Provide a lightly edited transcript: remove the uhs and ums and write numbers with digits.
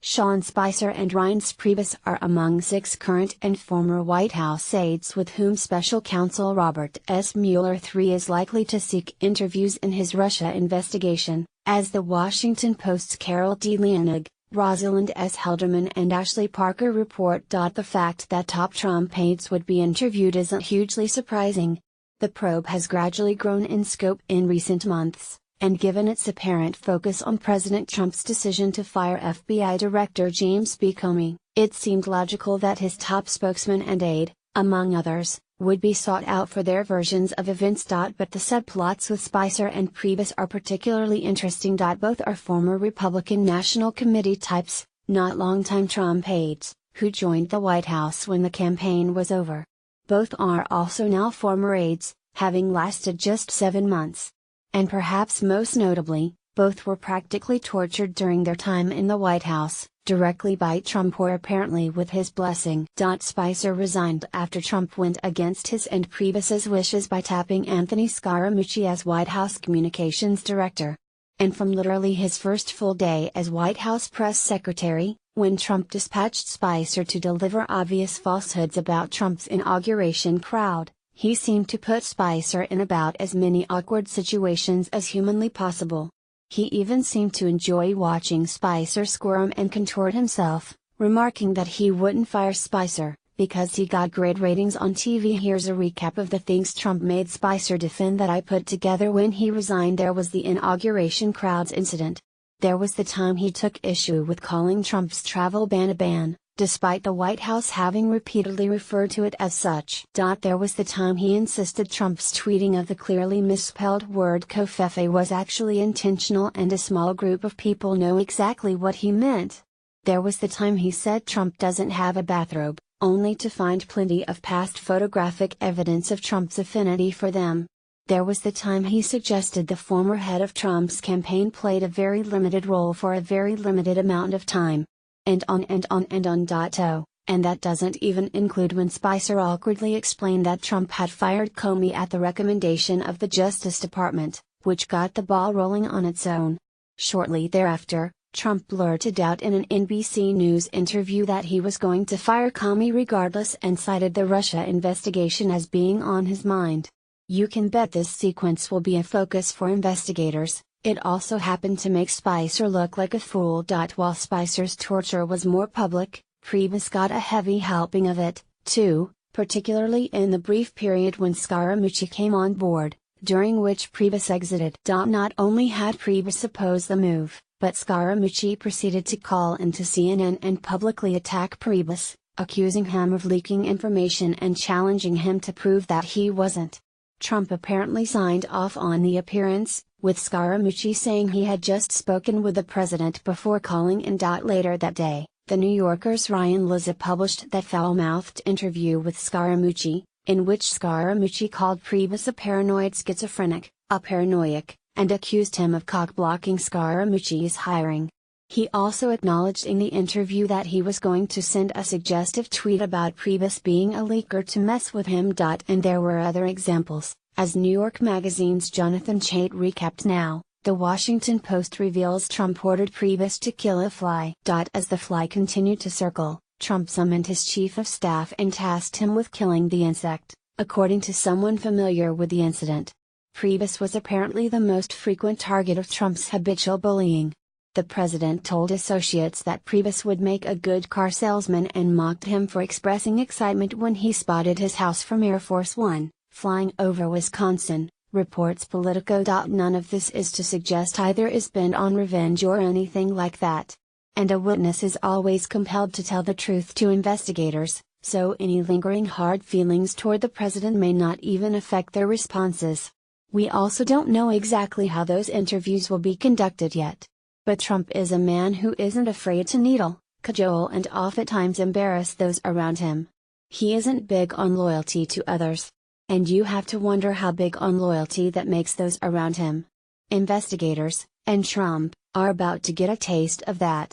Sean Spicer and Reince Priebus are among 6 current and former White House aides with whom Special Counsel Robert S. Mueller III is likely to seek interviews in his Russia investigation, as The Washington Post's Carol D. Leonig, Rosalind S. Helderman and Ashley Parker report. The fact that top Trump aides would be interviewed isn't hugely surprising. The probe has gradually grown in scope in recent months, and given its apparent focus on President Trump's decision to fire FBI Director James B. Comey, it seemed logical that his top spokesman and aide, among others, would be sought out for their versions of events. But the subplots with Spicer and Priebus are particularly interesting. Both are former Republican National Committee types, not longtime Trump aides, who joined the White House when the campaign was over. Both are also now former aides, having lasted just 7 months. And perhaps most notably, both were practically tortured during their time in the White House, directly by Trump or apparently with his blessing. Spicer resigned after Trump went against his and Priebus's wishes by tapping Anthony Scaramucci as White House Communications Director. And from literally his first full day as White House Press Secretary, when Trump dispatched Spicer to deliver obvious falsehoods about Trump's inauguration crowd, he seemed to put Spicer in about as many awkward situations as humanly possible. He even seemed to enjoy watching Spicer squirm and contort himself, remarking that he wouldn't fire Spicer, because he got great ratings on TV. Here's a recap of the things Trump made Spicer defend that I put together when he resigned. There was the inauguration crowds incident. There was the time he took issue with calling Trump's travel ban a ban, despite the White House having repeatedly referred to it as such. There was the time he insisted Trump's tweeting of the clearly misspelled word covfefe was actually intentional and a small group of people know exactly what he meant. There was the time he said Trump doesn't have a bathrobe, only to find plenty of past photographic evidence of Trump's affinity for them. There was the time he suggested the former head of Trump's campaign played a very limited role for a very limited amount of time. And on and on and on. And that doesn't even include when Spicer awkwardly explained that Trump had fired Comey at the recommendation of the Justice Department, which got the ball rolling on its own. Shortly thereafter, Trump blurted out in an NBC News interview that he was going to fire Comey regardless and cited the Russia investigation as being on his mind. You can bet this sequence will be a focus for investigators. It also happened to make Spicer look like a fool. While Spicer's torture was more public, Priebus got a heavy helping of it, too, particularly in the brief period when Scaramucci came on board, during which Priebus exited. Not only had Priebus opposed the move, but Scaramucci proceeded to call into CNN and publicly attack Priebus, accusing him of leaking information and challenging him to prove that he wasn't. Trump apparently signed off on the appearance, with Scaramucci saying he had just spoken with the president before calling in. Later that day, The New Yorker's Ryan Lizza published that foul-mouthed interview with Scaramucci, in which Scaramucci called Priebus a paranoid schizophrenic, a paranoiac, and accused him of cock-blocking Scaramucci's hiring. He also acknowledged in the interview that he was going to send a suggestive tweet about Priebus being a leaker to mess with him. And there were other examples. As New York Magazine's Jonathan Chait recapped. Now, The Washington Post reveals Trump ordered Priebus to kill a fly. As the fly continued to circle, Trump summoned his chief of staff and tasked him with killing the insect, according to someone familiar with the incident. Priebus was apparently the most frequent target of Trump's habitual bullying. The president told associates that Priebus would make a good car salesman and mocked him for expressing excitement when he spotted his house from Air Force One, flying over Wisconsin, reports Politico. None of this is to suggest either is bent on revenge or anything like that. And a witness is always compelled to tell the truth to investigators, so any lingering hard feelings toward the president may not even affect their responses. We also don't know exactly how those interviews will be conducted yet. But Trump is a man who isn't afraid to needle, cajole and oftentimes embarrass those around him. He isn't big on loyalty to others. And you have to wonder how big on loyalty that makes those around him. Investigators, and Trump, are about to get a taste of that.